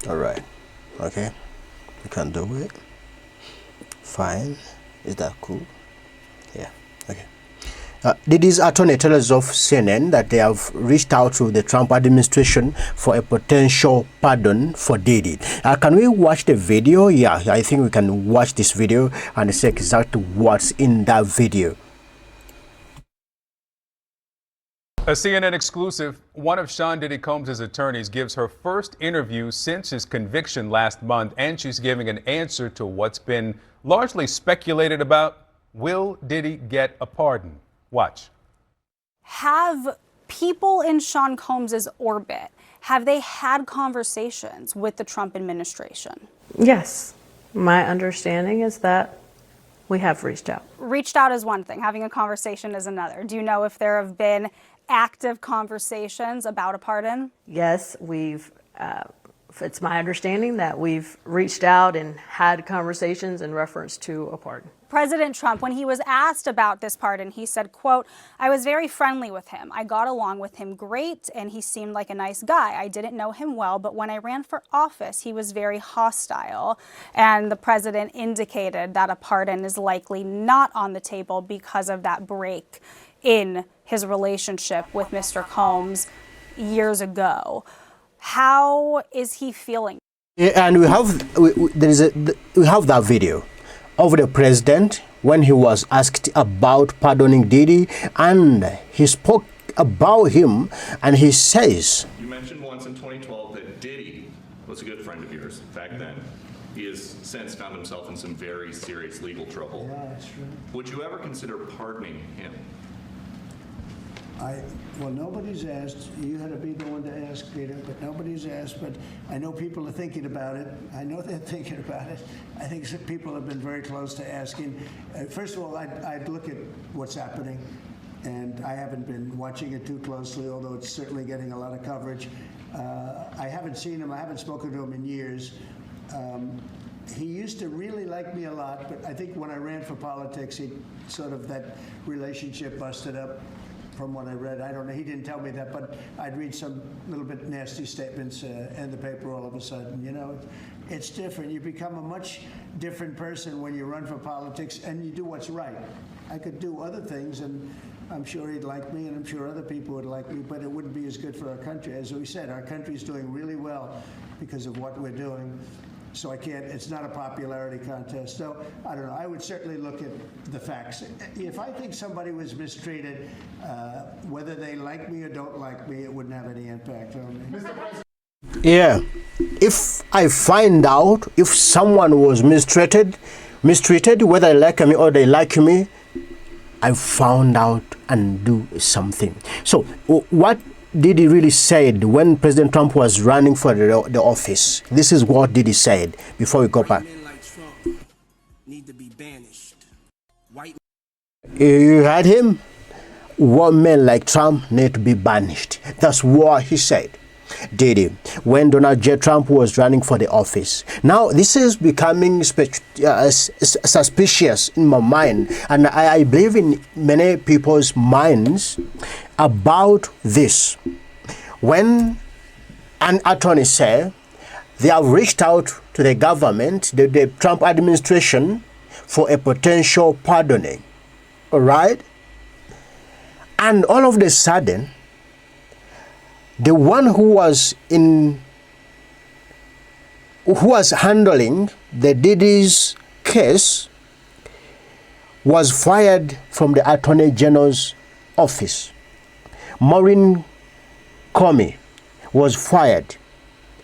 All right. Okay. You can do it. Fine. Is that cool? Yeah. Okay. Diddy's attorney tells us of CNN that they have reached out to the Trump administration for a potential pardon for Diddy. Can we watch the video? Yeah, I think we can watch this video and see exactly what's in that video. A CNN exclusive, one of Sean Diddy Combs' attorneys gives her first interview since his conviction last month, and she's giving an answer to what's been largely speculated about. Will Diddy get a pardon? Watch. Have people in Sean Combs' orbit, have they had conversations with the Trump administration? Yes. My understanding is that we have reached out. Reached out is one thing, having a conversation is another. Do you know if there have been active conversations about a pardon? Yes, it's my understanding that we've reached out and had conversations in reference to a pardon. President Trump, when he was asked about this pardon, he said, quote, "I was very friendly with him. I got along with him great, and he seemed like a nice guy. I didn't know him well, but when I ran for office, he was very hostile." And the president indicated that a pardon is likely not on the table because of that break in his relationship with Mr. Combs years ago. How is he feeling? Yeah, and we have that video of the president when he was asked about pardoning Diddy, and he spoke about him, and he says, "You mentioned once in 2012 that Diddy was a good friend of yours back then. He has since found himself in some very serious legal trouble. Yeah, that's true. Would you ever consider pardoning him?" Well, nobody's asked. You had to be the one to ask, Peter, but nobody's asked. But I know people are thinking about it. I know they're thinking about it. I think some people have been very close to asking. First of all, I'd look at what's happening, and I haven't been watching it too closely, although it's certainly getting a lot of coverage. I haven't seen him. I haven't spoken to him in years. He used to really like me a lot, but I think when I ran for politics, that relationship busted up. From what I read, I don't know, he didn't tell me that, but I'd read some little bit nasty statements in the paper all of a sudden. You know, it's different. You become a much different person when you run for politics and you do what's right. I could do other things, and I'm sure he'd like me, and I'm sure other people would like me, but it wouldn't be as good for our country. As we said, our country's doing really well because of what we're doing. So it's not a popularity contest. So I don't know. I would certainly look at the facts. If I think somebody was mistreated, whether they like me or don't like me, it wouldn't have any impact on me. yeah, if I find out if someone was mistreated, whether they like me or they like me, I found out and do something. So what Diddy really said when President Trump was running for the office? This is what Diddy said before we go back. Men like Trump need to be banished. You heard him? What men like Trump need to be banished. That's what he said. Diddy, when Donald J. Trump was running for the office. Now, this is becoming suspicious in my mind, and I believe in many people's minds about this. When an attorney said they have reached out to the government, the Trump administration, for a potential pardoning, all right? And all of a sudden, the one who was handling the Diddy's case was fired from the Attorney General's office. Maureen Comey was fired.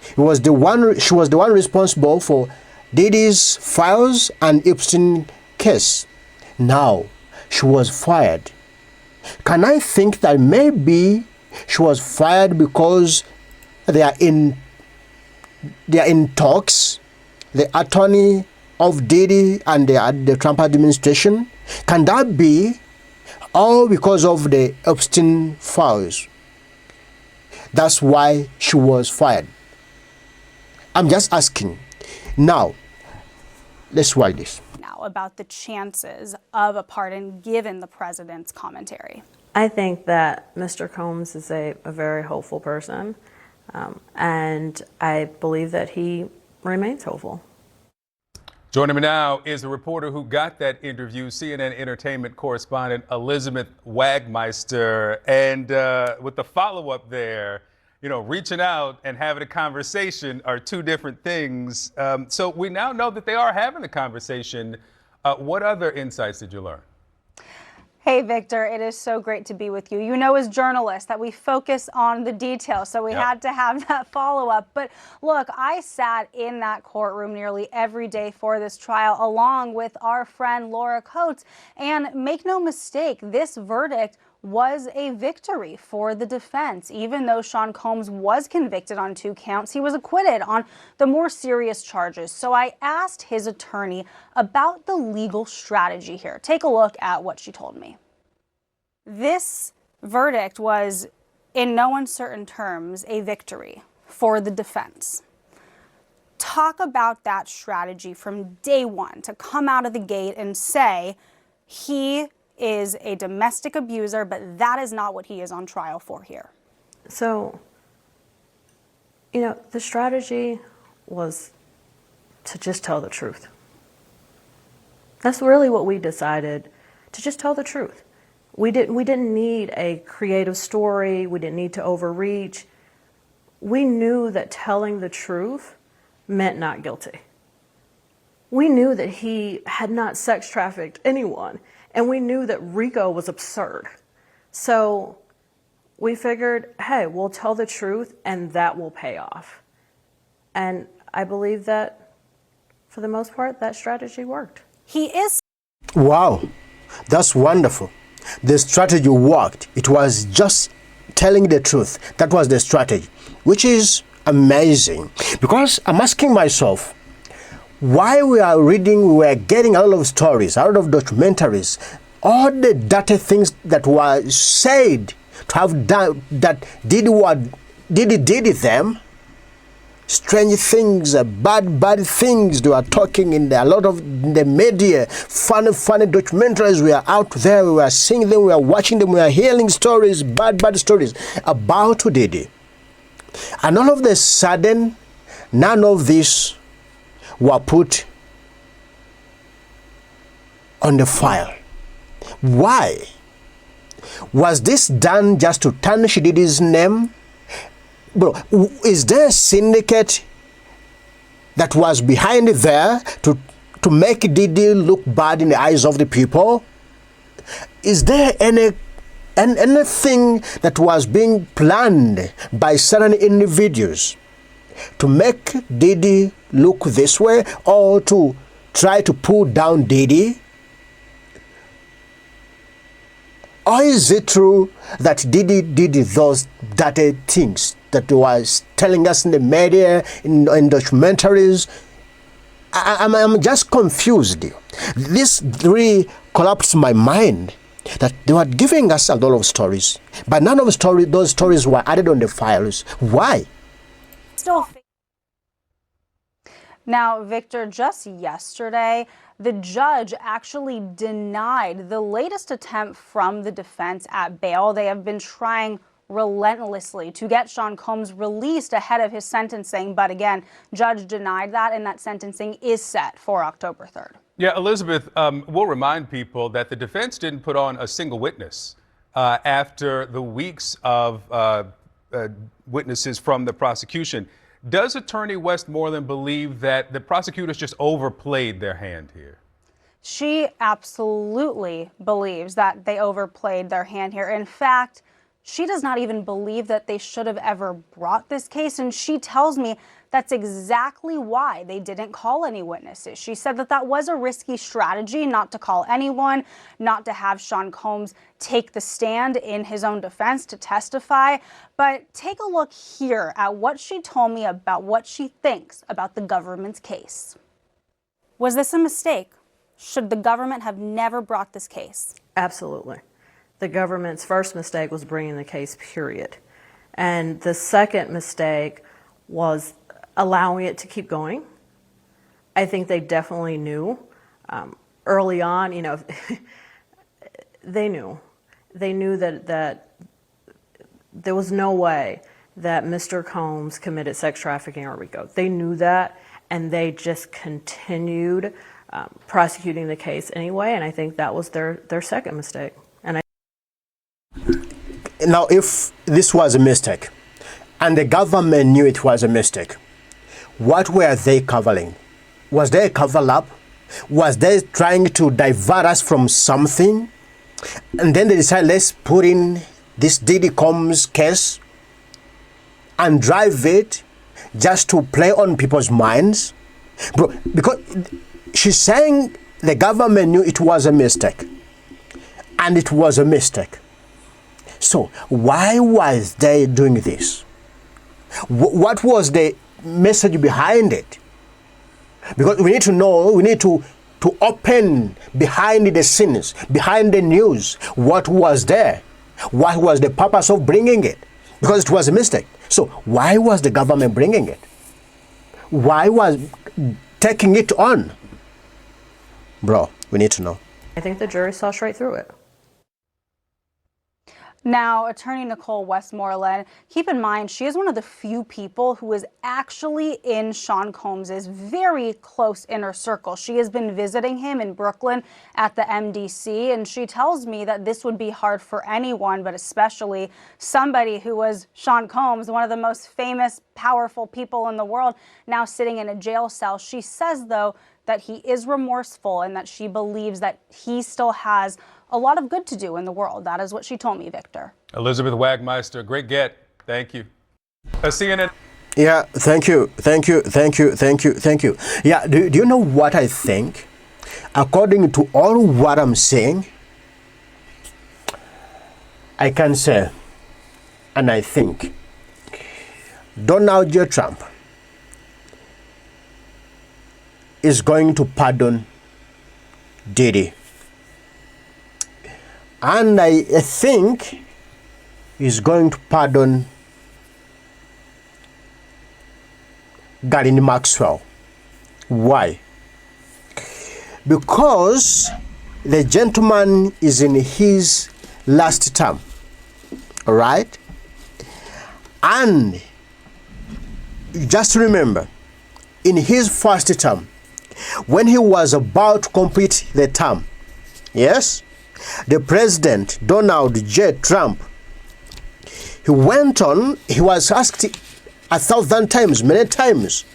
She was the one responsible for Diddy's files and Epstein case. Now she was fired. Can I think that maybe she was fired because they are in talks, the attorney of Diddy and the Trump administration? Can that be all because of the Epstein files? That's why she was fired. I'm just asking. Now, let's watch this. Now, about the chances of a pardon given the president's commentary. I think that Mr. Combs is a very hopeful person. And I believe that he remains hopeful. Joining me now is the reporter who got that interview, CNN entertainment correspondent Elizabeth Wagmeister. And with the follow-up there, you know, reaching out and having a conversation are two different things. So we now know that they are having a conversation. What other insights did you learn? Hey, Victor, it is so great to be with you. You know, as journalists, that we focus on the details, so we had to have that follow-up. But look, I sat in that courtroom nearly every day for this trial, along with our friend Laura Coates. And make no mistake, this verdict was a victory for the defense. Even though Sean Combs was convicted on 2 counts, he was acquitted on the more serious charges. So I asked his attorney about the legal strategy here. Take a look at what she told me. This verdict was, in no uncertain terms, a victory for the defense. Talk about that strategy from day one, to come out of the gate and say he is a domestic abuser, but that is not what he is on trial for here. So, you know, the strategy was to just tell the truth. That's really what we decided, to just tell the truth. We didn't need a creative story. We didn't need to overreach. We knew that telling the truth meant not guilty. We knew that he had not sex trafficked anyone, and we knew that RICO was absurd. So we figured, hey, we'll tell the truth and that will pay off. And I believe that, for the most part, that strategy worked. He is. Wow, that's wonderful. The strategy worked. It was just telling the truth. That was the strategy, which is amazing. Because I'm asking myself, while we are reading, we are getting a lot of stories, a lot of documentaries, all the dirty things that were said to have done, that Diddy did them, strange things, bad things they were talking in there. A lot of the media, funny documentaries, we are out there, we are seeing them, we are watching them, we are hearing stories, bad stories about Diddy. And all of a sudden, none of this were put on the file. Why? Was this done just to tarnish Diddy's name? Bro, is there a syndicate that was behind there to make Diddy look bad in the eyes of the people? Is there anything that was being planned by certain individuals to make Diddy look this way, or to try to pull down Diddy? Or is it true that Diddy did those dirty things that was telling us in the media, in documentaries? I'm just confused. This really collapsed my mind, that they were giving us a lot of stories, but none of those stories were added on the files. Why? Now, Victor, just yesterday, the judge actually denied the latest attempt from the defense at bail. They have been trying relentlessly to get Sean Combs released ahead of his sentencing. But again, judge denied that, and that sentencing is set for October 3rd. Yeah, Elizabeth, we'll remind people that the defense didn't put on a single witness after the weeks of witnesses from the prosecution. Does Attorney Westmoreland believe that the prosecutors just overplayed their hand here? She absolutely believes that they overplayed their hand here. In fact, she does not even believe that they should have ever brought this case, and she tells me that's exactly why they didn't call any witnesses. She said that that was a risky strategy, not to call anyone, not to have Sean Combs take the stand in his own defense to testify. But take a look here at what she told me about what she thinks about the government's case. Was this a mistake? Should the government have never brought this case? Absolutely. The government's first mistake was bringing the case, period. And the second mistake was allowing it to keep going. I think they definitely knew early on, you know, they knew that there was no way that Mr. Combs committed sex trafficking in RICO. They knew that, and they just continued prosecuting the case anyway, and I think that was their second mistake. And Now, if this was a mistake, and the government knew it was a mistake, what were they covering? Was there a cover-up? Was they trying to divert us from something? And then they decided, let's put in this Diddy Combs case and drive it just to play on people's minds? Bro, because she's saying the government knew it was a mistake. And it was a mistake. So why was they doing this? What was the message behind it? Because we need to know, we need to open behind the scenes, behind the news, what was there? What was the purpose of bringing it? Because it was a mistake. So why was the government bringing it? Why was taking it on? Bro, we need to know. I think the jury saw straight through it. Now, attorney Nicole Westmoreland, keep in mind, she is one of the few people who is actually in Sean Combs's very close inner circle. She has been visiting him in Brooklyn at the MDC, and she tells me that this would be hard for anyone, but especially somebody who was Sean Combs, one of the most famous, powerful people in the world, now sitting in a jail cell. She says, though, that he is remorseful and that she believes that he still has a lot of good to do in the world. That is what she told me, Victor. Elizabeth Wagmeister, great get. Thank you. CNN. Yeah, thank you. Yeah, do you know what I think? According to all what I'm saying, I can say, and I think, Donald J. Trump is going to pardon Diddy. And I think he's going to pardon Ghislaine Maxwell. Why? Because the gentleman is in his last term, all right? And just remember, in his first term, when he was about to complete the term, yes, the president, Donald J. Trump, he went on, he was asked 1,000 times, many times,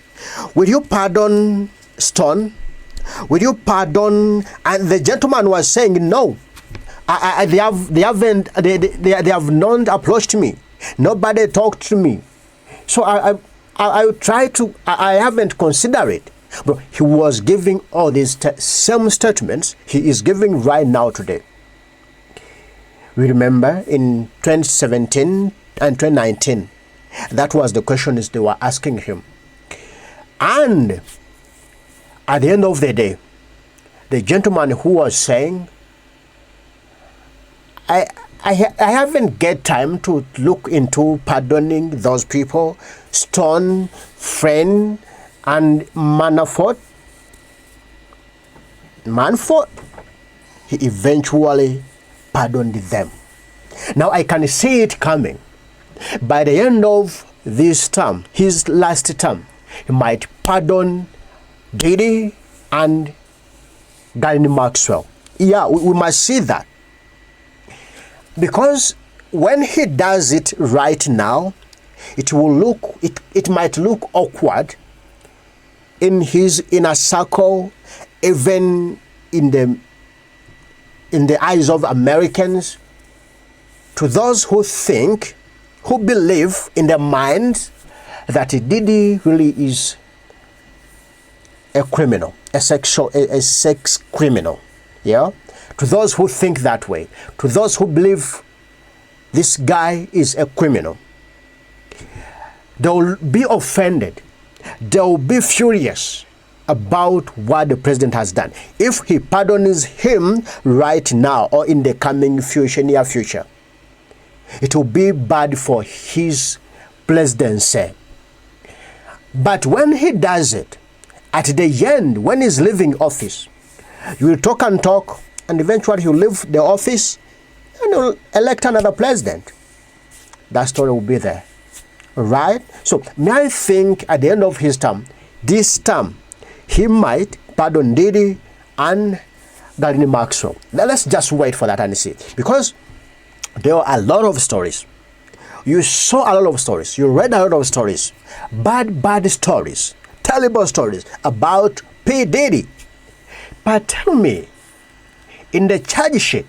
will you pardon Stone? Will you pardon? And the gentleman was saying, no, they have not approached me. Nobody talked to me. So I try to, I haven't considered it. But he was giving all these same statements he is giving right now today. We remember in 2017 and 2019, that was the questions they were asking him. And at the end of the day, the gentleman who was saying, I haven't get time to look into pardoning those people, Stone, Friend, and Manafort, he eventually pardoned them. Now I can see it coming. By the end of this term, his last term, he might pardon Diddy and Ghislaine Maxwell. Yeah, we must see that. Because when he does it right now, it might look awkward in his inner circle, even in the eyes of Americans, to those who think, who believe in their minds that Diddy really is a criminal, a sex criminal. Yeah? To those who think that way, to those who believe this guy is a criminal, they will be offended. They will be furious about what the president has done. If he pardons him right now or in the coming future, near future, it will be bad for his presidency. But when he does it, at the end, when he's leaving office, you will talk, and eventually he'll leave the office and he'll elect another president. That story will be there. Right? So may I think at the end of his term, this term, he might pardon Diddy and Gardner Maxwell. Now let's just wait for that and see. Because there are a lot of stories. You saw a lot of stories. You read a lot of stories. Bad stories. Terrible stories about P. Diddy. But tell me, in the charge sheet,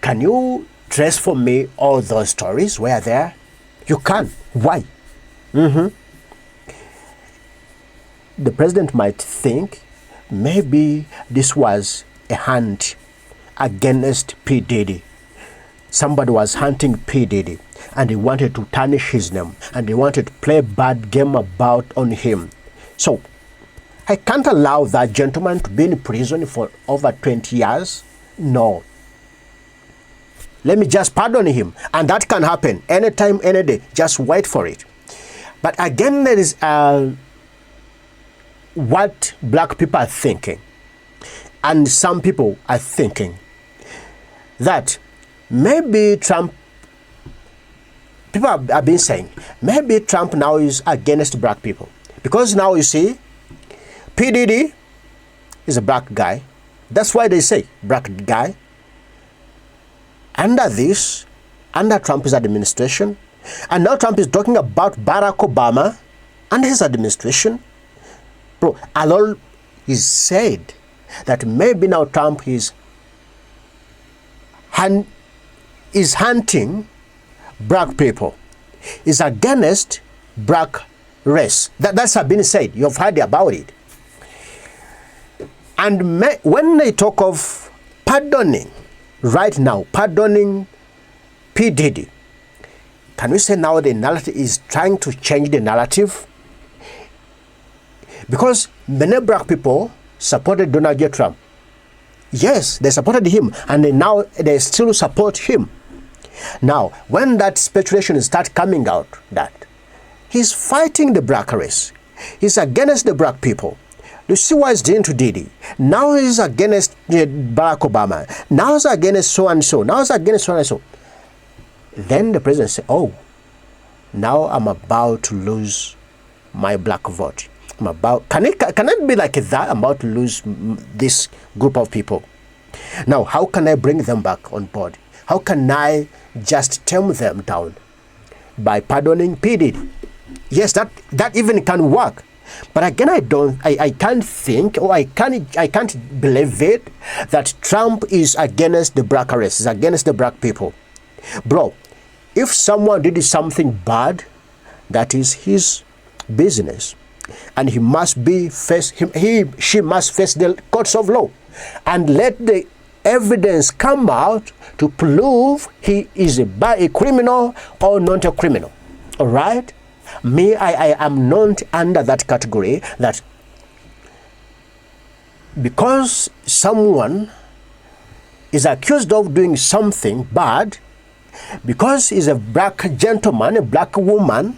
can you trace for me all those stories where there? You can. Why? The president might think maybe this was a hunt against P. Diddy. Somebody was hunting P. Diddy and he wanted to tarnish his name and he wanted to play a bad game about on him. So I can't allow that gentleman to be in prison for over 20 years. No. Let me just pardon him. And that can happen anytime, any day. Just wait for it. But again, there is what black people are thinking. And some people are thinking that maybe Trump, people have been saying, maybe Trump now is against black people. Because now you see, P. Diddy is a black guy. That's why they say black guy. Under Trump's administration, and now Trump is talking about Barack Obama and his administration. Bro, Alol is said that maybe now Trump is hunting black people, is against black race. That's been said. You've heard about it. And when they talk of pardoning, right now, pardoning P. Diddy, can we say now the narrative is trying to change the narrative? Because many black people supported Donald J. Trump. Yes, they supported him, and now they still support him. Now, when that speculation starts coming out that he's fighting the black race, he's against the black people, you see what he's doing to Diddy. Now he's against Barack Obama. Now he's against so-and-so. Now he's against so-and-so. Then the president said, oh, now I'm about to lose my black vote. Can it be like that? I'm about to lose this group of people. Now, how can I bring them back on board? How can I just tame them down? By pardoning P. Diddy. Yes, that even can work. But again, I can't think, or I can't believe it, that Trump is against the black race, is against the black people. Bro, if someone did something bad, that is his business. And he must be she must face the courts of law. And let the evidence come out to prove he is a criminal or not a criminal. All right? Me, I am not under that category, that because someone is accused of doing something bad, because he's a black gentleman, a black woman,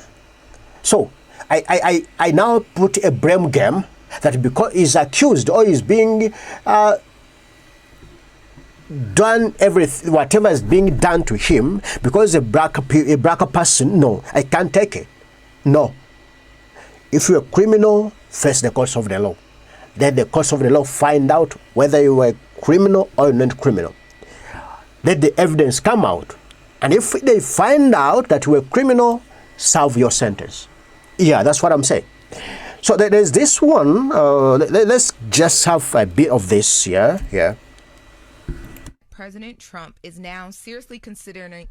so I now put a blame game that because he's accused or he's being done everything, whatever is being done to him, because a black person, no, I can't take it. No. If you're a criminal, face the courts of the law. Let the courts of the law find out whether you were criminal or not criminal. Let the evidence come out. And if they find out that you were criminal, serve your sentence. Yeah, that's what I'm saying. So there's this one. Let's just have a bit of this here. Yeah. President Trump is now seriously considering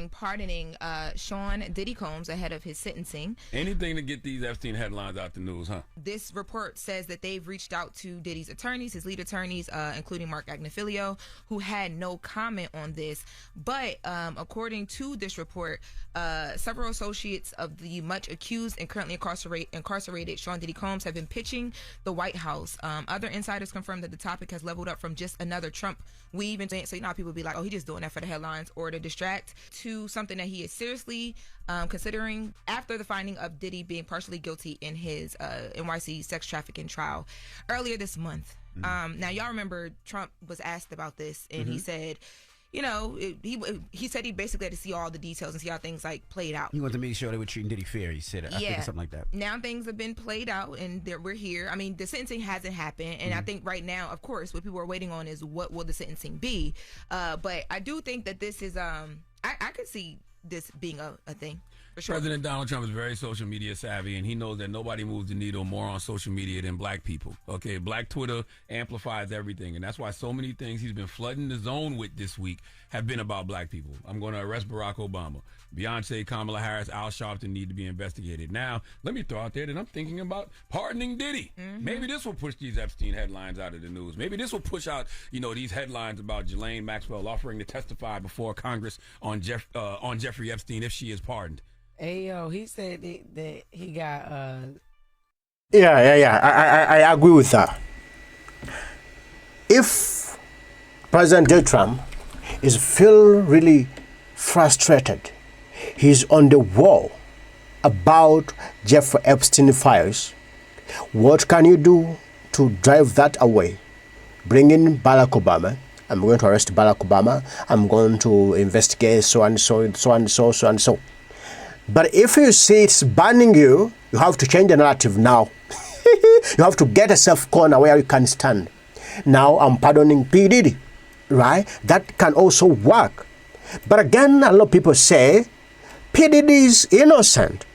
pardoning Sean Diddy Combs ahead of his sentencing. Anything to get these Epstein headlines out the news, huh? This report says that they've reached out to Diddy's attorneys, his lead attorneys, including Mark Agnifilio, who had no comment on this. But according to this report, several associates of the much accused and currently incarcerated Sean Diddy Combs have been pitching the White House. Other insiders confirmed that the topic has leveled up from just another Trump weave, and so you know how people be like, oh, he just doing that for the headlines or to distract, to something that he is seriously considering after the finding of Diddy being partially guilty in his NYC sex trafficking trial earlier this month. Now, y'all remember Trump was asked about this, and he said you know, he said he basically had to see all the details and see how things like played out. He wanted to make sure they were treating Diddy fair. He said, I think something like that. Now things have been played out, and we're here. I mean, the sentencing hasn't happened, and I think right now, of course, what people are waiting on is what will the sentencing be. But I do think that this is, I could see this being a thing. For sure. President Donald Trump is very social media savvy, and he knows that nobody moves the needle more on social media than black people. Okay, black Twitter amplifies everything, and that's why so many things he's been flooding the zone with this week have been about black people. I'm going to arrest Barack Obama. Beyonce, Kamala Harris, Al Sharpton need to be investigated. Now, let me throw out there that I'm thinking about pardoning Diddy. Maybe this will push these Epstein headlines out of the news. Maybe this will push out, these headlines about Ghislaine Maxwell offering to testify before Congress on Jeffrey Epstein if she is pardoned. Hey, yo, he said that he got I agree with that. If President Donald Trump is feel really frustrated, he's on the wall about Jeffrey Epstein files, what can you do to drive that away? Bring in Barack Obama. I'm going to arrest Barack Obama. I'm going to investigate so and so, so and so, so and so. But if you see it's banning you, you have to change the narrative now. You have to get a self corner where you can stand. Now I'm pardoning P. Diddy, right? That can also work. But again, a lot of people say P. Diddy is innocent.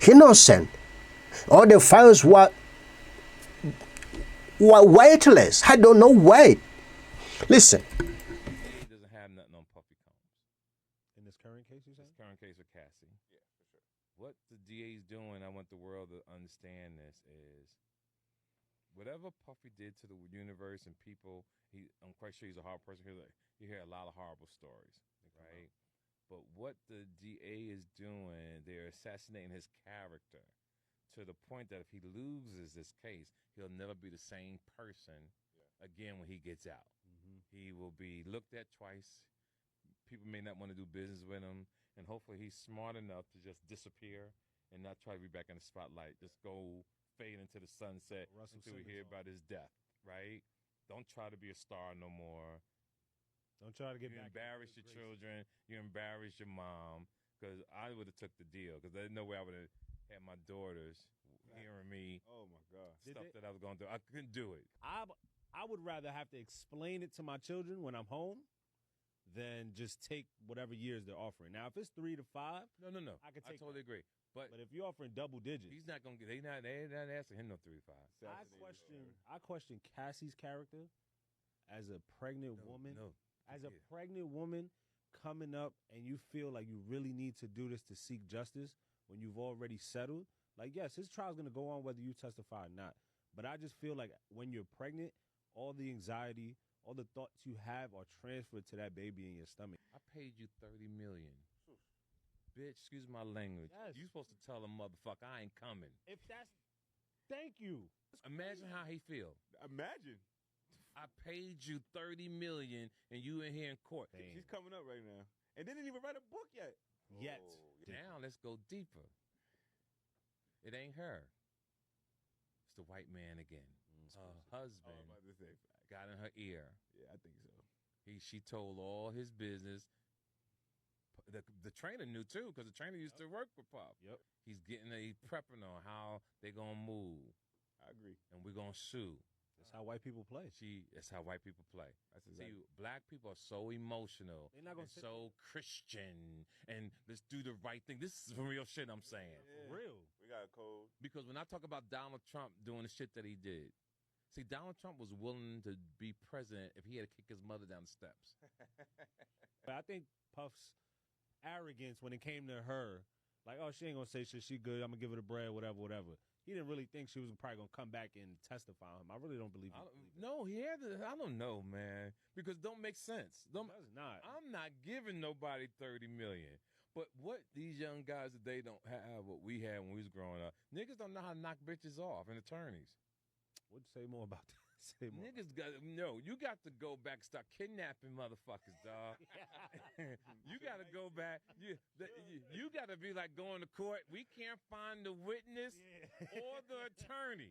Innocent. All the files were weightless. I don't know why. Listen. He doesn't have nothing on Puffy Combs. In this current case, you saying? This current case with Cassie. Yeah, for sure. What the DA's doing, I want the world to understand this, is whatever Puffy did to the universe and people, I'm quite sure he's a horrible person. You hear a lot of horrible stories, right? But what the DA is doing, they're assassinating his character to the point that if he loses this case, he'll never be the same person again when he gets out. He will be looked at twice. People may not want to do business with him, and hopefully he's smart enough to just disappear and not try to be back in the spotlight. Just go fade into the sunset until we hear about his death, right? Don't try to be a star no more. Don't try to get back. You embarrass your children. You embarrass your mom. Because I would have took the deal. Because there's no way I would have had my daughters hearing me. Oh my God. Stuff that I was going to do. I couldn't do it. I would rather have to explain it to my children when I'm home than just take whatever years they're offering. Now, if it's 3 to 5, no, I can take. I totally agree. But if you're offering double digits, he's not gonna get. They're not asking him no 3 to 5. I question Cassie's character as a pregnant woman. As a pregnant woman coming up, and you feel like you really need to do this to seek justice when you've already settled. Like, yes, his trial's gonna go on whether you testify or not. But I just feel like when you're pregnant, all the anxiety, all the thoughts you have are transferred to that baby in your stomach. I paid you $30 million. Bitch, excuse my language. Yes. You supposed to tell a motherfucker I ain't coming. If that's, thank you. Imagine how he feel. Imagine. I paid you $30 million and you in here in court. Damn. She's coming up right now. And they didn't even write a book yet. Now let's go deeper. It ain't her. It's the white man again. Her husband got in her ear. Yeah, I think so. She told all his business. The trainer knew too, because the trainer used to work with Puff. Yep. He's prepping on how they gonna move. I agree. And we're gonna sue. That's how white people play. That's how white people play. See, black people are so emotional. They're not gonna and so Christian, and let's do the right thing. This is some real shit I'm saying. Yeah. Real. We got a code. Because when I talk about Donald Trump doing the shit that he did, see, Donald Trump was willing to be president if he had to kick his mother down the steps. But I think Puff's arrogance when it came to her, like, oh, she ain't gonna say shit, she good, I'm gonna give her the bread, whatever. He didn't really think she was probably gonna come back and testify on him. I really don't believe he No, he had to. I don't know, man, because don't make sense. It does not. I'm not giving nobody $30 million. But what these young guys today don't have, what we had when we was growing up, niggas don't know how to knock bitches off and attorneys. What'd you say more about that? Niggas you got to go back and start kidnapping motherfuckers, dog. You got to go back. You got to be like going to court. We can't find the witness or the attorney.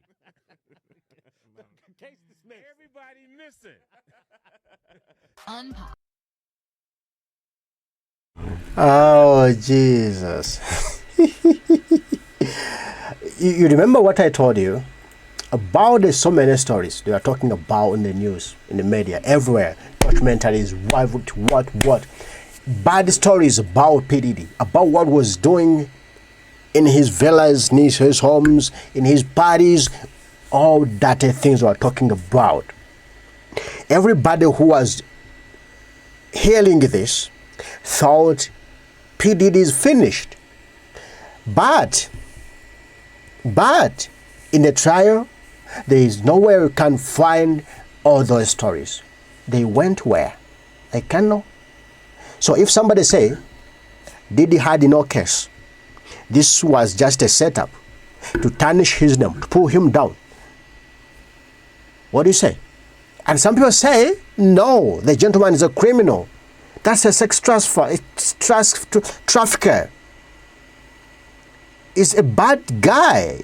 Case dismissed. Everybody missing. Unpop. Oh, Jesus. You remember what I told you about the so many stories they are talking about in the news, in the media, everywhere. Documentaries, what. Bad stories about P. Diddy, about what was doing in his villas, in his homes, in his parties, all dirty things we are talking about. Everybody who was hearing this thought P. Diddy is finished. But in the trial, there is nowhere you can find all those stories. They went where? I can't know. So if somebody say Diddy had no case, this was just a setup to tarnish his name, to pull him down, what do you say? And some people say, no, the gentleman is a criminal. That's a sex trafficker. Is a bad guy.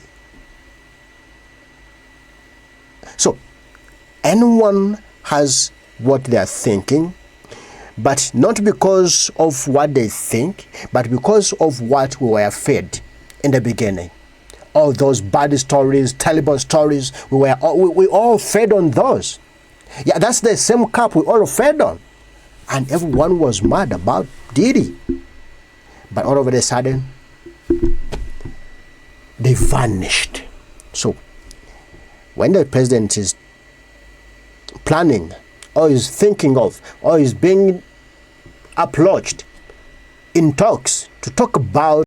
So anyone has what they are thinking, but not because of what they think, but because of what we were fed in the beginning. All those bad stories, terrible stories, we all fed on those. Yeah, that's the same cup we all fed on. And everyone was mad about Diddy. But all of a sudden, they vanished. So when the president is planning or is thinking of or is being approached in talks to talk about